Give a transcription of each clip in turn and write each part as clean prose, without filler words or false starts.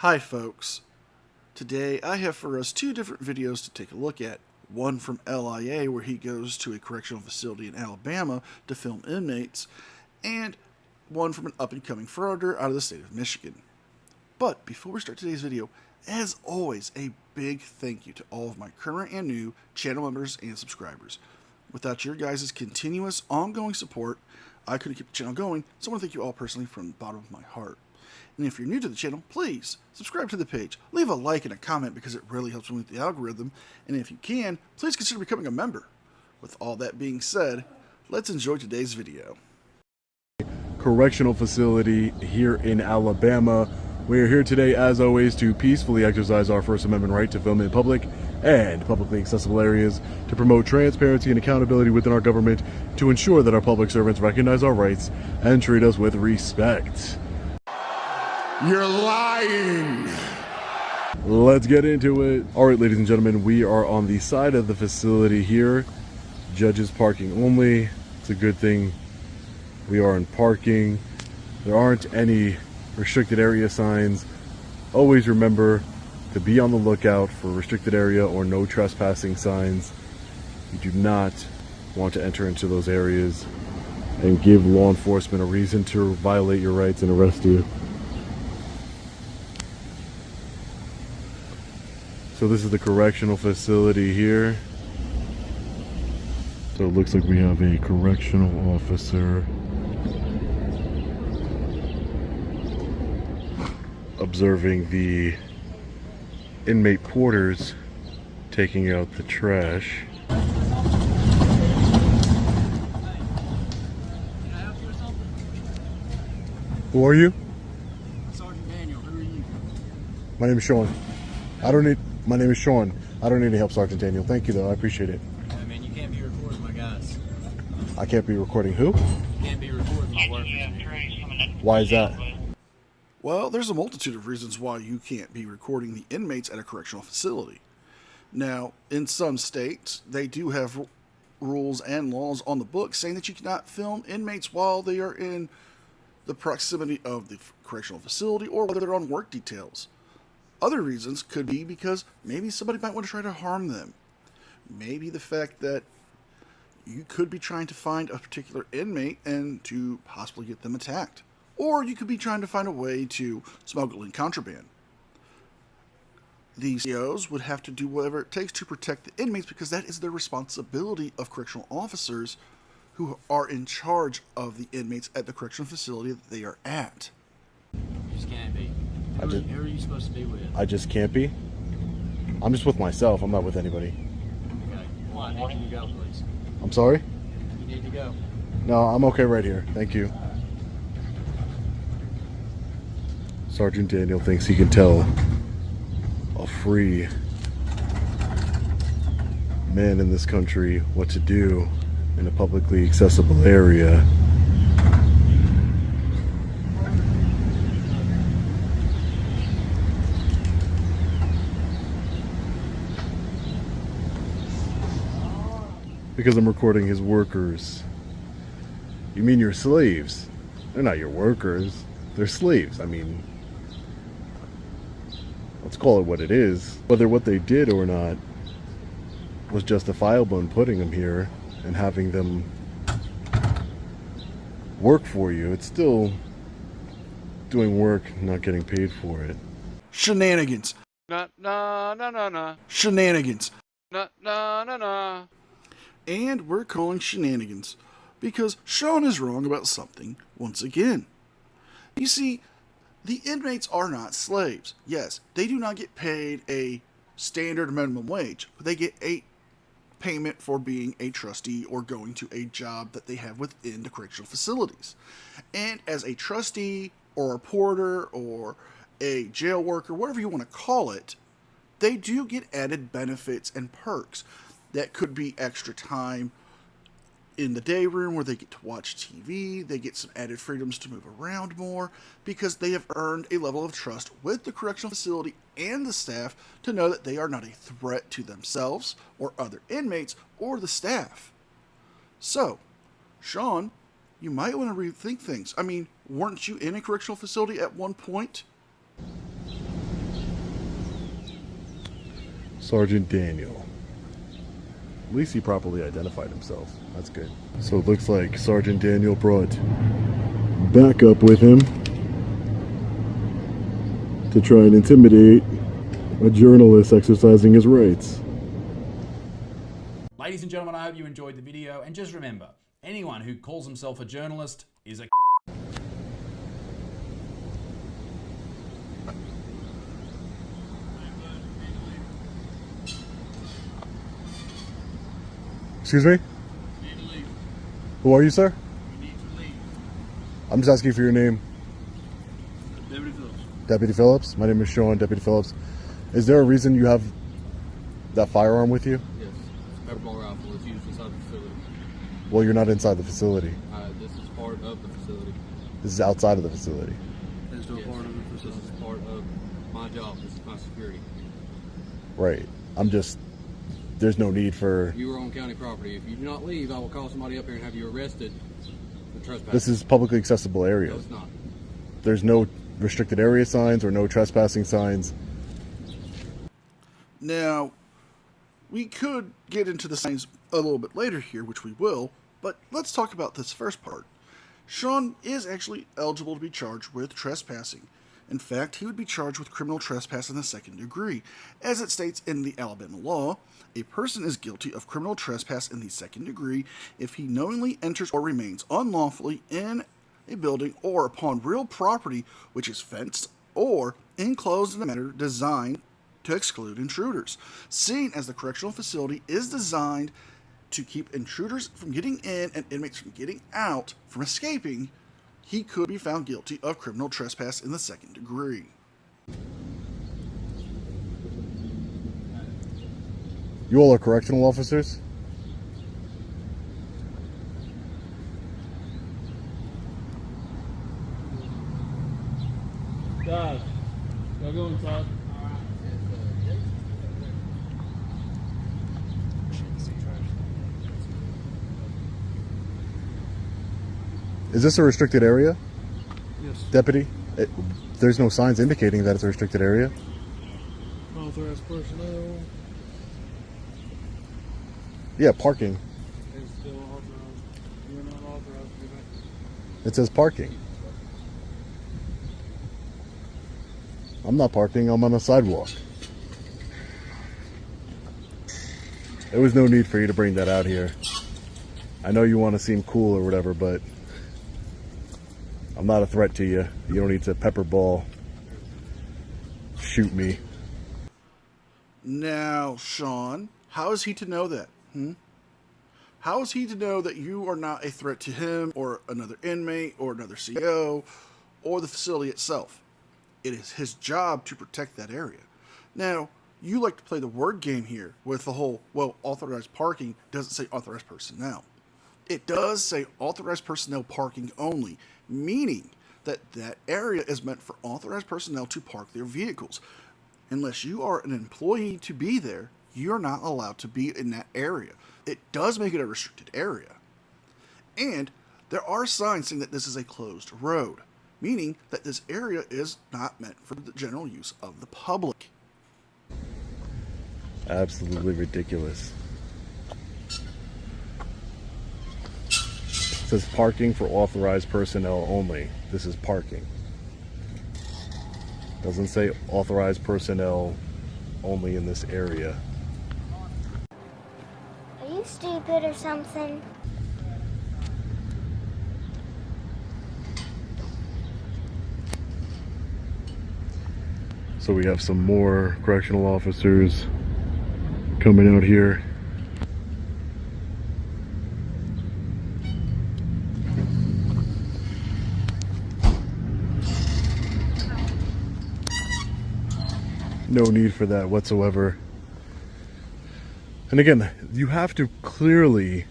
Hi folks, today I have for us two different videos to take a look at. One from LIA where he goes to a correctional facility in Alabama to film inmates, and one from an up-and-coming frauditor out of the state of Michigan. But before we start today's video, as always, a big thank you to all of my current and new channel members and subscribers. Without your guys' continuous, ongoing support, I couldn't keep the channel going, so I want to thank you all personally from the bottom of my heart. And if you're new to the channel, please subscribe to the page, leave a like and a comment because it really helps me with the algorithm, and if you can, please consider becoming a member. With all that being said, let's enjoy today's video. Correctional facility here in Alabama. We are here today, as always, to peacefully exercise our First Amendment right to film in public and publicly accessible areas, to promote transparency and accountability within our government, to ensure that our public servants recognize our rights and treat us with respect. You're lying. Let's get into it. All right, ladies and gentlemen, we are on the side of the facility here. Judges parking only. It's a good thing we are in parking. There aren't any restricted area signs. Always remember to be on the lookout for restricted area or no trespassing signs. You do not want to enter into those areas and give law enforcement a reason to violate your rights and arrest you. So this is the correctional facility here. So it looks like we have a correctional officer observing the inmate porters taking out the trash. Can I help you with something? Who are you? Sergeant Daniel, who are you? My name is Sean. My name is Sean. I don't need any help, Sergeant Daniel. Thank you, though. I appreciate it. I mean, you can't be recording my guys. I can't be recording who? You can't be recording my workers. Why is that? Well, there's a multitude of reasons why you can't be recording the inmates at a correctional facility. Now, in some states, they do have rules and laws on the books saying that you cannot film inmates while they are in the proximity of the correctional facility or whether they're on work details. Other reasons could be because maybe somebody might want to try to harm them. Maybe the fact that you could be trying to find a particular inmate and to possibly get them attacked. Or you could be trying to find a way to smuggle in contraband. The COs would have to do whatever it takes to protect the inmates because that is the responsibility of correctional officers who are in charge of the inmates at the correctional facility that they are at. You just can't be. Who are you supposed to be with? I just can't be. I'm just with myself. I'm not with anybody. Okay. Well, I need you to go, please. I'm sorry? You need to go. No, I'm okay right here. Thank you. Sergeant Daniel thinks he can tell a free man in this country what to do in a publicly accessible area. Because I'm recording his workers. You mean your slaves? They're not your workers. They're slaves. I mean, let's call it what it is. Whether what they did or not was justifiable in putting them here and having them work for you, it's still doing work, not getting paid for it. Shenanigans. Na na na na na Shenanigans. na na na na. And we're calling shenanigans because Sean is wrong about something once again. You see, the inmates are not slaves. Yes, they do not get paid a standard minimum wage, but they get a payment for being a trustee or going to a job that they have within the correctional facilities. And as a trustee or a porter or a jail worker, whatever you want to call it, they do get added benefits and perks. That could be extra time in the day room where they get to watch TV, they get some added freedoms to move around more because they have earned a level of trust with the correctional facility and the staff to know that they are not a threat to themselves or other inmates or the staff. So, Sean, you might want to rethink things. I mean, weren't you in a correctional facility at one point? Sergeant Daniel. At least he properly identified himself. That's good. So it looks like Sergeant Daniel brought backup with him to try and intimidate a journalist exercising his rights. Ladies and gentlemen, I hope you enjoyed the video, and just remember, anyone who calls himself a journalist is a Excuse me? Who are you, sir? I'm just asking for your name. Deputy Phillips. Deputy Phillips? My name is Sean, Deputy Phillips. Is there a reason you have that firearm with you? Yes. It's a pepper ball rifle. It's used inside the facility. Well, you're not inside the facility. This is part of the facility. This is outside of the facility. It's still part of the facility. This is part of my job. This is my security. Right. There's no need for... You are on county property. If you do not leave, I will call somebody up here and have you arrested for trespassing. This is publicly accessible area. No, it's not. There's no restricted area signs or no trespassing signs. Now, we could get into the signs a little bit later here, which we will, but let's talk about this first part. Sean is actually eligible to be charged with trespassing. In fact, he would be charged with criminal trespass in the second degree. As it states in the Alabama law, a person is guilty of criminal trespass in the second degree if he knowingly enters or remains unlawfully in a building or upon real property which is fenced or enclosed in a manner designed to exclude intruders. Seeing as the correctional facility is designed to keep intruders from getting in and inmates from getting out, from escaping, he could be found guilty of criminal trespass in the second degree. You all are correctional officers? Guys, y'all go inside. Is this a restricted area? Yes. Deputy? There's no signs indicating that it's a restricted area. Authorized personnel Yeah, parking. is still authorized. You're not authorized to do that. It says parking. I'm not parking, I'm on a sidewalk. There was no need for you to bring that out here. I know you want to seem cool or whatever, but I'm not a threat to you. You don't need to pepper ball shoot me. Now, Sean, how is he to know that? How is he to know that you are not a threat to him or another inmate or another CEO or the facility itself? It is his job to protect that area. Now, you like to play the word game here with the whole, well, authorized parking doesn't say authorized personnel. It does say authorized personnel parking only, meaning that that area is meant for authorized personnel to park their vehicles. Unless you are an employee to be there, you're not allowed to be in that area. It does make it a restricted area. And there are signs saying that this is a closed road, meaning that this area is not meant for the general use of the public. Absolutely ridiculous. It says parking for authorized personnel only. This is parking. Doesn't say authorized personnel only in this area. Are you stupid or something? So we have some more correctional officers coming out here. No need for that whatsoever. And again, you have to clearly,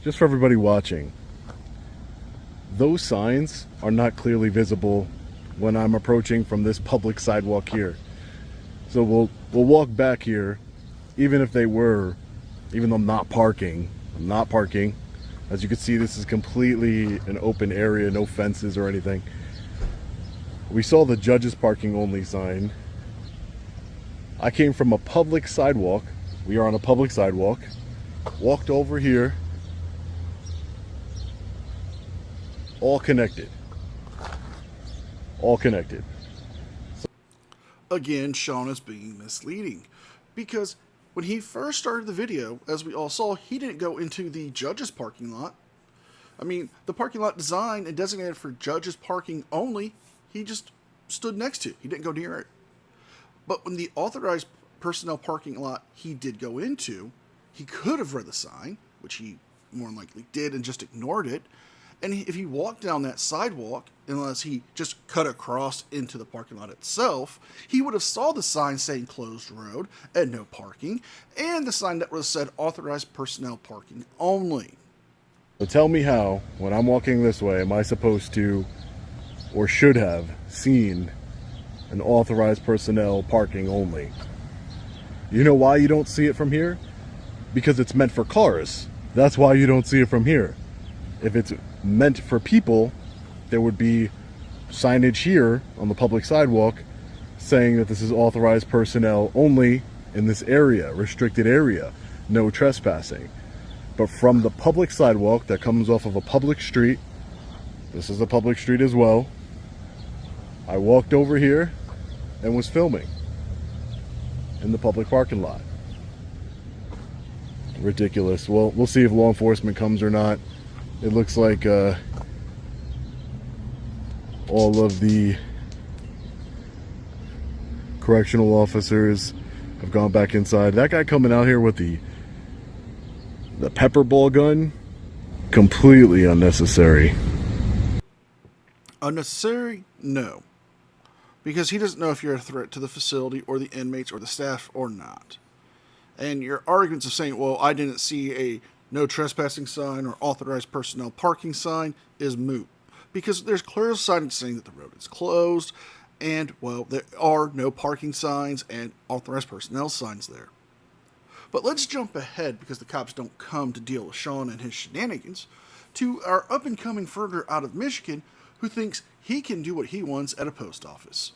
just for everybody watching, those signs are not clearly visible when I'm approaching from this public sidewalk here. So we'll walk back here, even if they were, even though I'm not parking. As you can see, this is completely an open area, no fences or anything. We saw the judges parking only sign. I came from a public sidewalk. We are on a public sidewalk. Walked over here. All connected. All connected. Again, Sean is being misleading, because when he first started the video, as we all saw, he didn't go into the judges' parking lot. I mean, the parking lot designed and designated for judges parking only, he just stood next to. He didn't go near it. But when the authorized personnel parking lot he did go into, he could have read the sign, which he more than likely did and just ignored it. And if he walked down that sidewalk, unless he just cut across into the parking lot itself, he would have saw the sign saying closed road and no parking, and the sign that would have said authorized personnel parking only. So tell me how, when I'm walking this way, am I supposed to, or should have, seen an authorized personnel parking only? You know why you don't see it from here? Because it's meant for cars. That's why you don't see it from here. If it's meant for people, there would be signage here on the public sidewalk saying that this is authorized personnel only in this area, restricted area, no trespassing. But from the public sidewalk that comes off of a public street, this is a public street as well, I walked over here and was filming in the public parking lot. Ridiculous. Well, we'll see if law enforcement comes or not. It looks like all of the correctional officers have gone back inside. That guy coming out here with the pepper ball gun, completely unnecessary. Unnecessary? No. Because he doesn't know if you're a threat to the facility or the inmates or the staff or not. And your arguments of saying, well, I didn't see a no trespassing sign or authorized personnel parking sign is moot. Because there's clear signage saying that the road is closed, and, well, there are no parking signs and authorized personnel signs there. But let's jump ahead, because the cops don't come to deal with Sean and his shenanigans, to our up-and-coming Ferger out of Michigan, who thinks he can do what he wants at a post office.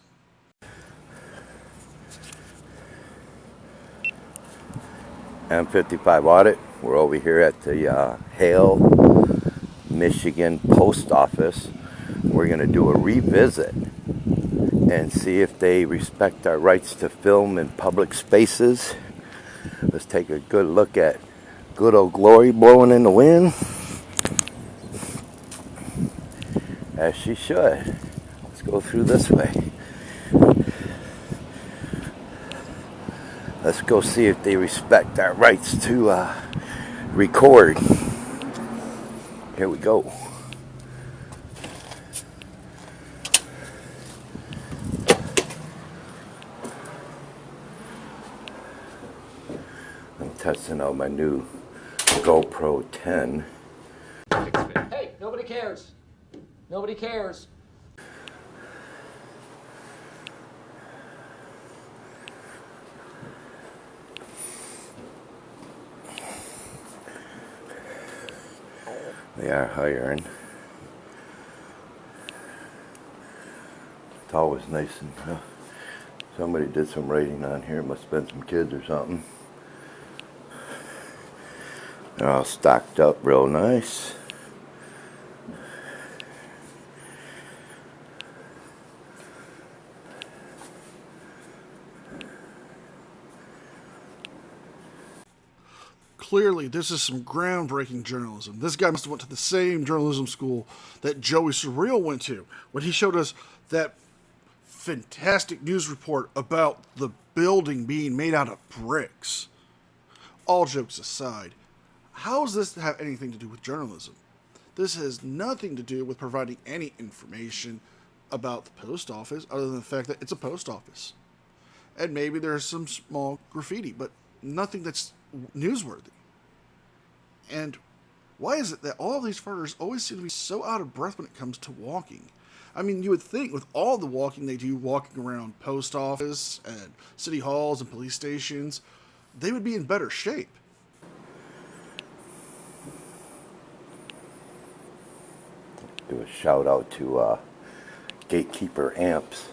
M55 audit. We're over here at the Hale, Michigan post office. We're going to do a revisit and see if they respect our rights to film in public spaces. Let's take a good look at good old Glory blowing in the wind, as she should. Let's go through this way. Let's go see if they respect our rights to record. Here we go. I'm testing out my new GoPro 10. Hey, nobody cares. Nobody cares. They are hiring. It's always nice and somebody did some writing on here. Must have been some kids or something. They're all stocked up real nice. Clearly, this is some groundbreaking journalism. This guy must have went to the same journalism school that Joey Surreal went to when he showed us that fantastic news report about the building being made out of bricks. All jokes aside, how does this have anything to do with journalism? This has nothing to do with providing any information about the post office other than the fact that it's a post office. And maybe there's some small graffiti, but nothing that's newsworthy. And why is it that all of these farters always seem to be so out of breath when it comes to walking? I mean, you would think with all the walking they do, walking around post office and city halls and police stations, they would be in better shape. Do a shout out to Gatekeeper Amps.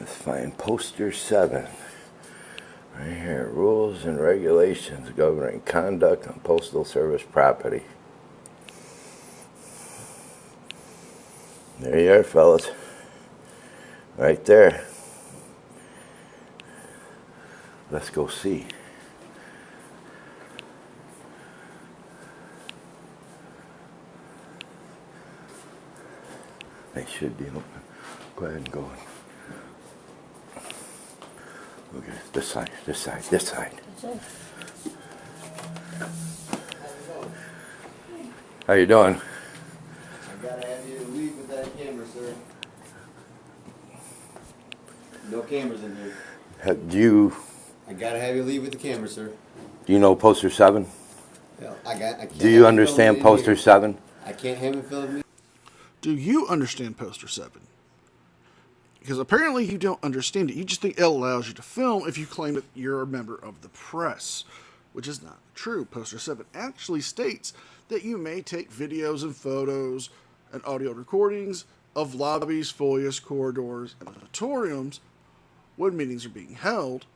Let's find poster 7. Right here, rules and regulations governing conduct on postal service property. There you are, fellas. Right there. Let's go see. They should be open. Go ahead and go. Okay, this side, this side, this side. How you doing? I gotta have you leave with that camera, sir. No cameras in here. I gotta have you leave with the camera, sir. Do you know poster 7? Yeah, I can't Do you understand poster 7? I can't have him film me. Do you understand poster 7? Because apparently you don't understand it. You just think it allows you to film if you claim that you're a member of the press, which is not true. Poster 7 actually states that you may take videos and photos and audio recordings of lobbies, foyers, corridors, and auditoriums when meetings are being held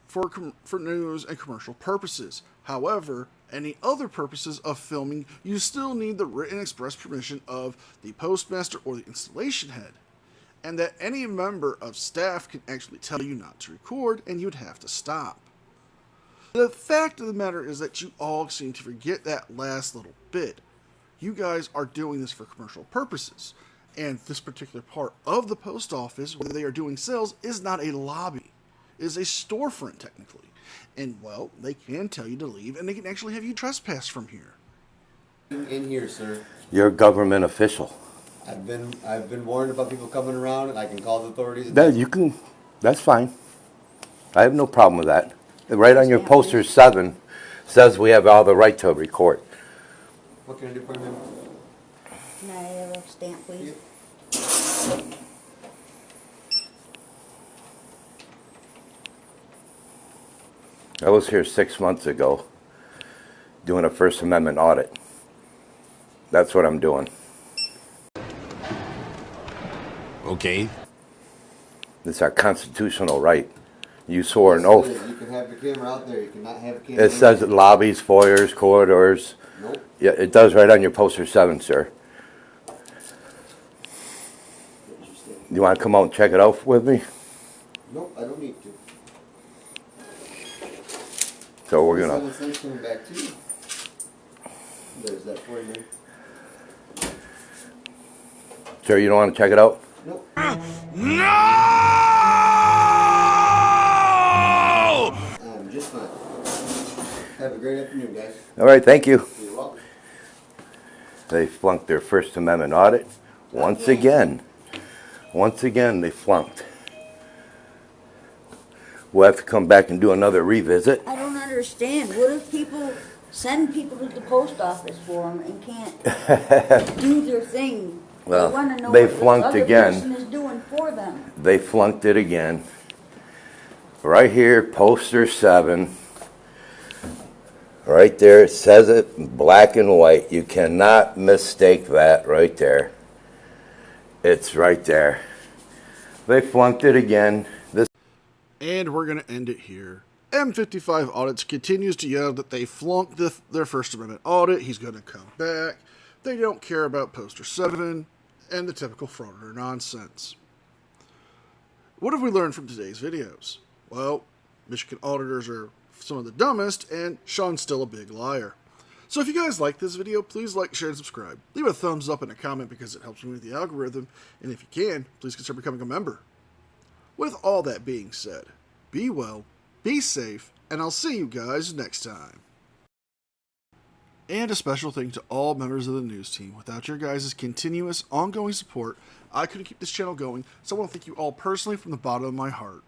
for news and commercial purposes. However, any other purposes of filming, you still need the written express permission of the postmaster or the installation head, and that any member of staff can actually tell you not to record and you'd have to stop. The fact of the matter is that you all seem to forget that last little bit. You guys are doing this for commercial purposes, and this particular part of the post office where they are doing sales is not a lobby. It is a storefront technically. And well, they can tell you to leave and they can actually have you trespass from here. In here, sir. You're a government official. I've been warned about people coming around, and I can call the authorities. That's fine. I have no problem with that. Right on your poster 7 says we have all the right to record. What can I do for you, ma'am? Can I have a stamp, please? I was here 6 months ago doing a First Amendment audit. That's what I'm doing. Okay. It's our constitutional right. You swore an oath. You can have the camera out there. You cannot have a camera. It says lobbies, foyers, corridors. Nope. Yeah, it does right on your poster 7, sir. You want to come out and check it out with me? Nope, I don't need to. So we're gonna. Someone's coming back to you. There's that for you, man. Sir, you don't want to check it out? Nope. No! Just fine. Have a great afternoon, guys. All right, thank you. You're welcome. They flunked their First Amendment audit. Once again, they flunked. We'll have to come back and do another revisit. I don't understand. What if people send people to the post office for them and can't do their thing? Well, they want to know they what flunked the other again. person is doing for them. They flunked it again. Right here, poster 7. Right there, it says it in black and white. You cannot mistake that right there. It's right there. They flunked it again. And we're going to end it here. M55 Audits continues to yell that they flunked their First Amendment audit. He's going to come back. They don't care about poster 7 and the typical frauditor nonsense. What have we learned from today's videos? Well, Michigan auditors are some of the dumbest, and Sean's still a big liar. So if you guys like this video, please like, share, and subscribe. Leave a thumbs up and a comment because it helps me with the algorithm, and if you can, please consider becoming a member. With all that being said, be well, be safe, and I'll see you guys next time. And a special thank you to all members of the news team. Without your guys' continuous, ongoing support, I couldn't keep this channel going, so I want to thank you all personally from the bottom of my heart.